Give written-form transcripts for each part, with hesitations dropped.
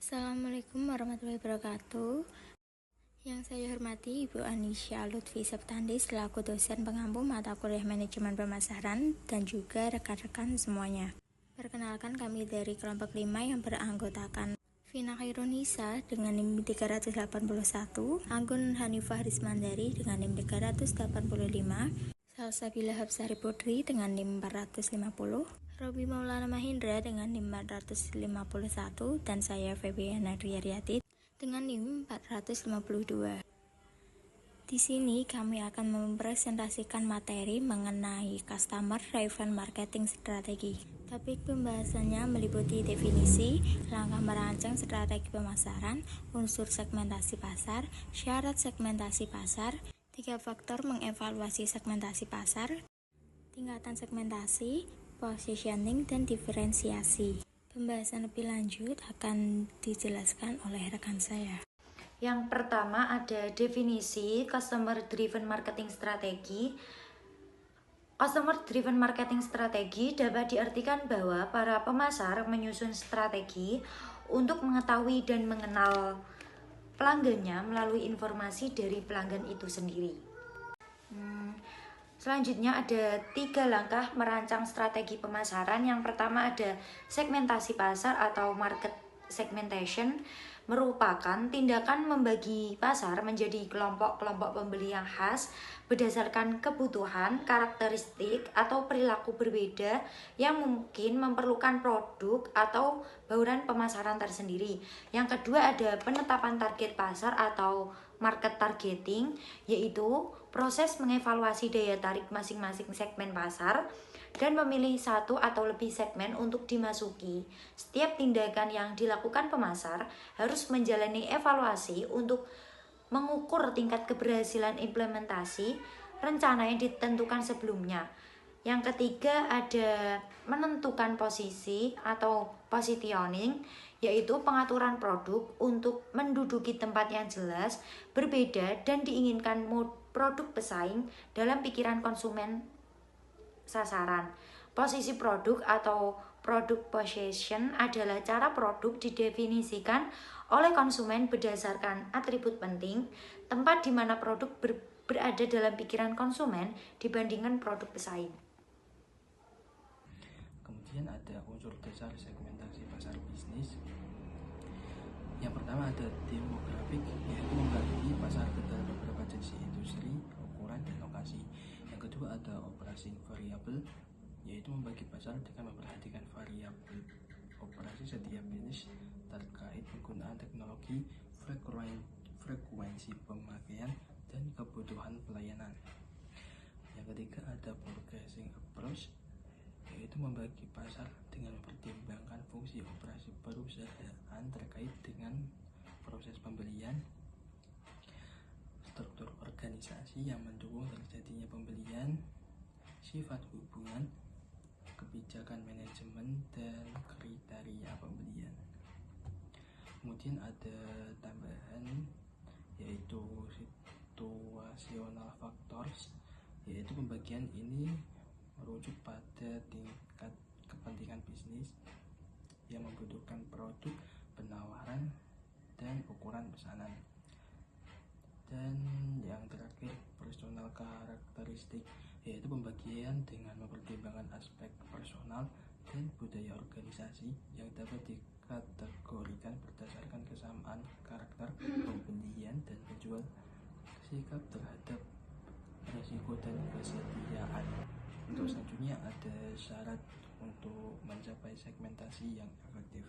Assalamualaikum warahmatullahi wabarakatuh. Yang saya hormati Ibu Anisya Lutfi Septandi selaku dosen pengampu mata kuliah manajemen pemasaran dan juga rekan-rekan semuanya. Perkenalkan, kami dari kelompok 5 yang beranggotakan Vina Khairunisa dengan NIM 381, Anggun Hanifah Rizmandari dengan NIM 385, Salsabila Habsari Putri dengan NIM 450, Robi Maulana Mahindra dengan NIM 451, dan saya Febiana Riyariati dengan NIM 452. Di sini kami akan mempresentasikan materi mengenai Customer Driven Marketing Strategi. Topik pembahasannya meliputi definisi, langkah merancang strategi pemasaran, unsur segmentasi pasar, syarat segmentasi pasar, 3 faktor mengevaluasi segmentasi pasar, tingkatan segmentasi, positioning, dan diferensiasi. Pembahasan lebih lanjut akan dijelaskan oleh rekan saya. Yang pertama ada definisi Customer Driven Marketing Strategi. Customer Driven Marketing Strategi dapat diartikan bahwa para pemasar menyusun strategi untuk mengetahui dan mengenal pelanggannya melalui informasi dari pelanggan itu sendiri. Selanjutnya ada 3 langkah merancang strategi pemasaran. Yang pertama ada segmentasi pasar atau market segmentation, merupakan tindakan membagi pasar menjadi kelompok-kelompok pembeli yang khas berdasarkan kebutuhan, karakteristik, atau perilaku berbeda yang mungkin memerlukan produk atau bauran pemasaran tersendiri. Yang kedua ada penetapan target pasar atau market targeting, yaitu proses mengevaluasi daya tarik masing-masing segmen pasar dan memilih satu atau lebih segmen untuk dimasuki. Setiap tindakan yang dilakukan pemasar harus menjalani evaluasi untuk mengukur tingkat keberhasilan implementasi rencana yang ditentukan sebelumnya. Yang ketiga ada menentukan posisi atau positioning, yaitu pengaturan produk untuk menduduki tempat yang jelas, berbeda, dan diinginkan produk pesaing dalam pikiran konsumen sasaran. Posisi produk atau product position adalah cara produk didefinisikan oleh konsumen berdasarkan atribut penting, tempat di mana produk berada dalam pikiran konsumen dibandingkan produk pesaing. Kemudian ada unsur dasar segmentasi pasar bisnis. Yang pertama ada demografik, yaitu membagi pasar ke dalam beberapa jenis industri, ukuran, dan lokasi. Yang kedua ada operasi variabel, yaitu membagi pasar dengan memperhatikan variabel operasi setiap bisnis terkait penggunaan teknologi, frekuensi pemakaian, dan kebutuhan pelayanan. Yang ketiga ada purchasing approach, yaitu membagi pasar dengan mempertimbangkan fungsi operasi perusahaan terkait dengan proses pembelian, struktur organisasi yang mendukung terjadinya pembelian, sifat hubungan, kebijakan manajemen, dan kriteria pembelian. Kemudian ada tambahan, yaitu situational factors, yaitu pembagian ini merujuk pada tingkat kepentingan bisnis yang membutuhkan produk, penawaran, dan ukuran pesanan. Dan yang terakhir personal karakteristik, yaitu pembagian dengan mempertimbangkan aspek personal dan budaya organisasi yang dapat dikategorikan berdasarkan kesamaan karakter pembelian dan penjual, sikap terhadap risiko, dan kesetiaan. Untuk selanjutnya ada syarat untuk mencapai segmentasi yang efektif.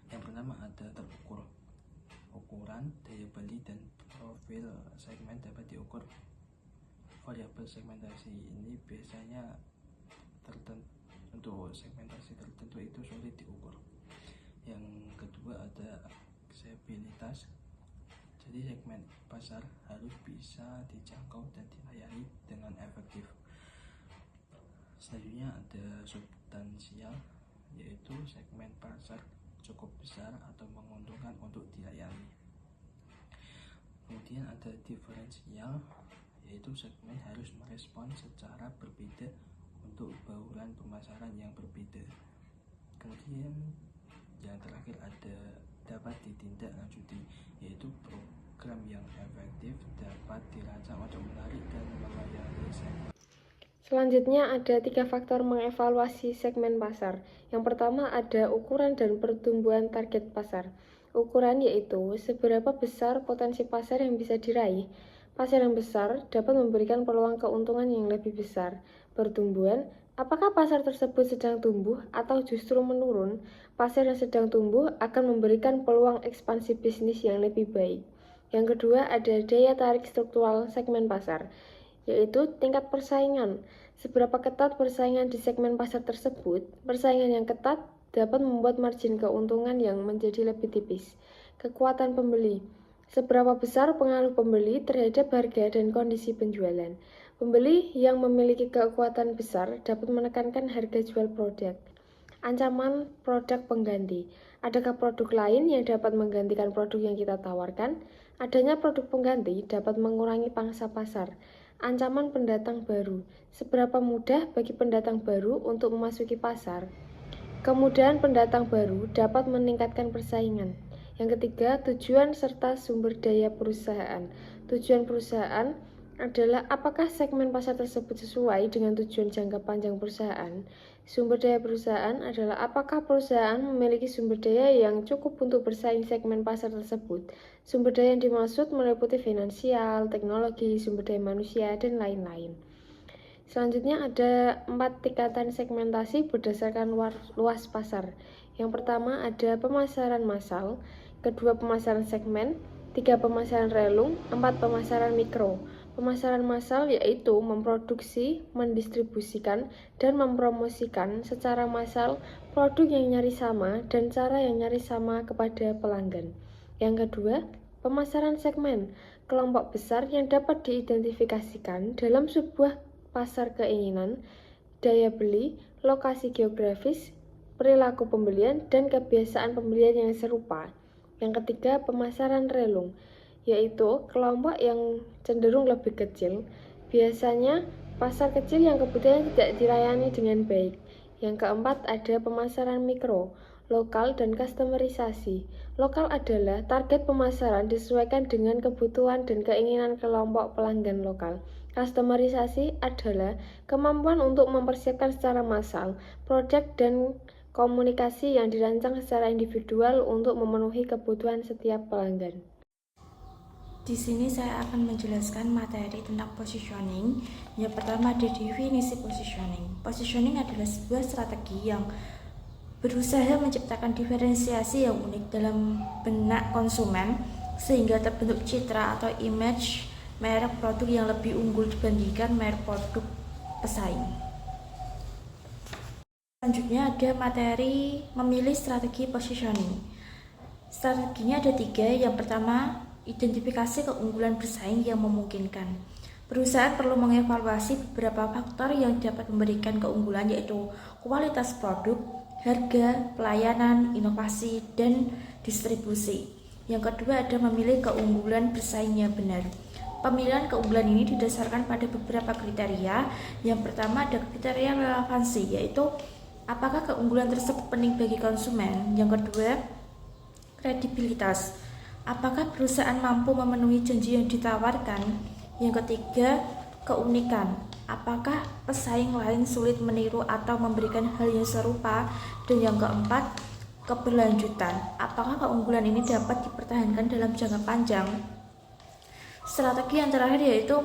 Yang pertama ada terukur. Ukuran, daya beli, dan profil segmen dapat diukur. Variabel segmentasi ini biasanya untuk segmentasi tertentu itu sulit diukur. Yang kedua ada aksesibilitas. Jadi segmen pasar harus bisa dijangkau dan dilayani dengan efektif. Selanjutnya ada substansial, yaitu segmen pasar cukup besar atau menguntungkan untuk dilayani. Kemudian ada diferensial, yaitu segmen harus merespon secara berbeda untuk bauran pemasaran yang berbeda. Kemudian yang terakhir dapat ditindaklanjuti, yaitu program yang efektif dapat dirancang untuk menarik dan melayani segmen. Selanjutnya ada 3 faktor mengevaluasi segmen pasar. Yang pertama ada ukuran dan pertumbuhan target pasar. Ukuran yaitu seberapa besar potensi pasar yang bisa diraih. Pasar yang besar dapat memberikan peluang keuntungan yang lebih besar. Pertumbuhan, apakah pasar tersebut sedang tumbuh atau justru menurun? Pasar yang sedang tumbuh akan memberikan peluang ekspansi bisnis yang lebih baik. Yang kedua ada daya tarik struktural segmen pasar, yaitu tingkat persaingan. Seberapa ketat persaingan di segmen pasar tersebut? Persaingan yang ketat dapat membuat margin keuntungan yang menjadi lebih tipis. Kekuatan pembeli. Seberapa besar pengaruh pembeli terhadap harga dan kondisi penjualan? Pembeli yang memiliki kekuatan besar dapat menekankan harga jual produk. Ancaman produk pengganti. Adakah produk lain yang dapat menggantikan produk yang kita tawarkan? Adanya produk pengganti dapat mengurangi pangsa pasar. Ancaman pendatang baru. Seberapa mudah bagi pendatang baru untuk memasuki pasar? Kemudahan pendatang baru dapat meningkatkan persaingan. Yang ketiga, tujuan serta sumber daya perusahaan. Tujuan perusahaan adalah apakah segmen pasar tersebut sesuai dengan tujuan jangka panjang perusahaan. Sumber daya perusahaan adalah apakah perusahaan memiliki sumber daya yang cukup untuk bersaing segmen pasar tersebut. Sumber daya yang dimaksud meliputi finansial, teknologi, sumber daya manusia, dan lain-lain. Selanjutnya ada 4 tingkatan segmentasi berdasarkan luas pasar. Yang pertama ada pemasaran massal, kedua pemasaran segmen, 3 pemasaran relung, 4 pemasaran mikro. Pemasaran massal yaitu memproduksi, mendistribusikan, dan mempromosikan secara massal produk yang nyaris sama dan cara yang nyaris sama kepada pelanggan. Yang kedua, pemasaran segmen, kelompok besar yang dapat diidentifikasikan dalam sebuah pasar keinginan, daya beli, lokasi geografis, perilaku pembelian, dan kebiasaan pembelian yang serupa. Yang ketiga, pemasaran relung, yaitu kelompok yang cenderung lebih kecil, biasanya pasar kecil yang kebutuhan tidak dilayani dengan baik. Yang keempat ada pemasaran mikro, lokal dan customerisasi. Lokal adalah target pemasaran disesuaikan dengan kebutuhan dan keinginan kelompok pelanggan lokal. Customerisasi adalah kemampuan untuk mempersiapkan secara massal produk dan komunikasi yang dirancang secara individual untuk memenuhi kebutuhan setiap pelanggan. Di sini saya akan menjelaskan materi tentang positioning. Yang pertama ada definisi positioning. Positioning adalah sebuah strategi yang berusaha menciptakan diferensiasi yang unik dalam benak konsumen sehingga terbentuk citra atau image merek produk yang lebih unggul dibandingkan merek produk pesaing. Selanjutnya ada materi memilih strategi positioning. Strateginya ada 3. Yang pertama, identifikasi keunggulan bersaing yang memungkinkan. Perusahaan perlu mengevaluasi beberapa faktor yang dapat memberikan keunggulan, yaitu kualitas produk, harga, pelayanan, inovasi, dan distribusi. Yang kedua ada memilih keunggulan bersaing yang benar. Pemilihan keunggulan ini didasarkan pada beberapa kriteria. Yang pertama ada kriteria relevansi, yaitu apakah keunggulan tersebut penting bagi konsumen. Yang kedua, kredibilitas. Apakah perusahaan mampu memenuhi janji yang ditawarkan? Yang ketiga, keunikan. Apakah pesaing lain sulit meniru atau memberikan hal yang serupa? Dan yang keempat, keberlanjutan. Apakah keunggulan ini dapat dipertahankan dalam jangka panjang? Strategi yang terakhir yaitu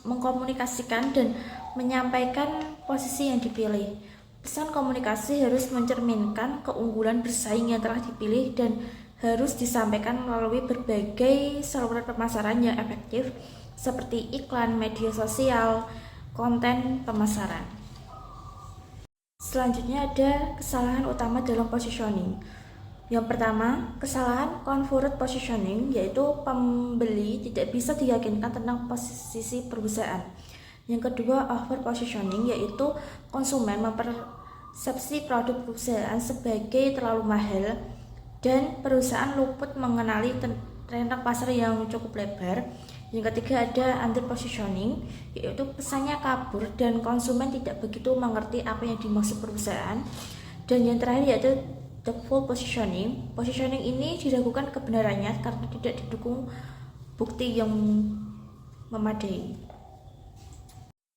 mengkomunikasikan dan menyampaikan posisi yang dipilih. Pesan komunikasi harus mencerminkan keunggulan bersaing yang telah dipilih dan harus disampaikan melalui berbagai saluran pemasaran yang efektif seperti iklan, media sosial, konten pemasaran. Selanjutnya ada kesalahan utama dalam positioning. Yang pertama, kesalahan converted positioning, yaitu pembeli tidak bisa diyakinkan tentang posisi perusahaan. Yang kedua, over positioning, yaitu konsumen mempersepsi produk perusahaan sebagai terlalu mahal dan perusahaan luput mengenali rentang pasar yang cukup lebar. Yang ketiga ada under positioning, yaitu pesannya kabur dan konsumen tidak begitu mengerti apa yang dimaksud perusahaan. Dan yang terakhir yaitu the full positioning. Positioning ini diragukan kebenarannya karena tidak didukung bukti yang memadai.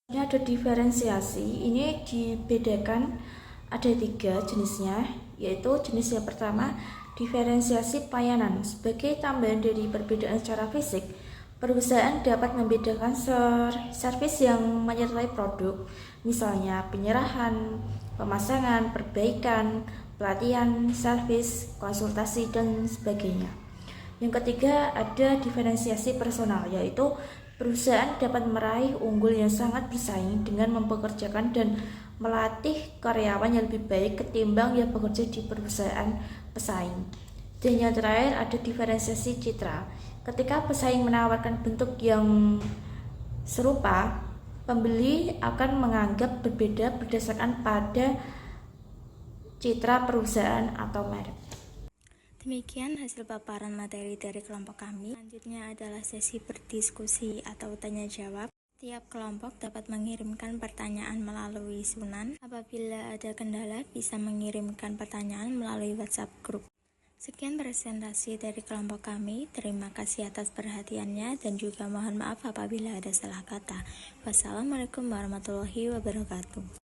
Ini ada diferensiasi, ini dibedakan ada 3 jenisnya, yaitu jenis yang pertama diferensiasi payanan. Sebagai tambahan dari perbedaan secara fisik, perusahaan dapat membedakan servis yang menyertai produk, misalnya penyerahan, pemasangan, perbaikan, pelatihan, servis, konsultasi, dan sebagainya. Yang ketiga ada diferensiasi personal, yaitu perusahaan dapat meraih unggul yang sangat bersaing dengan mempekerjakan dan melatih karyawan yang lebih baik ketimbang yang bekerja di perusahaan pesaing. Dan yang terakhir ada diferensiasi citra. Ketika pesaing menawarkan bentuk yang serupa, pembeli akan menganggap berbeda berdasarkan pada citra perusahaan atau merek. Demikian hasil paparan materi dari kelompok kami. Selanjutnya adalah sesi berdiskusi atau tanya jawab. Tiap kelompok dapat mengirimkan pertanyaan melalui Sunan. Apabila ada kendala, bisa mengirimkan pertanyaan melalui WhatsApp grup. Sekian presentasi dari kelompok kami. Terima kasih atas perhatiannya dan juga mohon maaf apabila ada salah kata. Wassalamualaikum warahmatullahi wabarakatuh.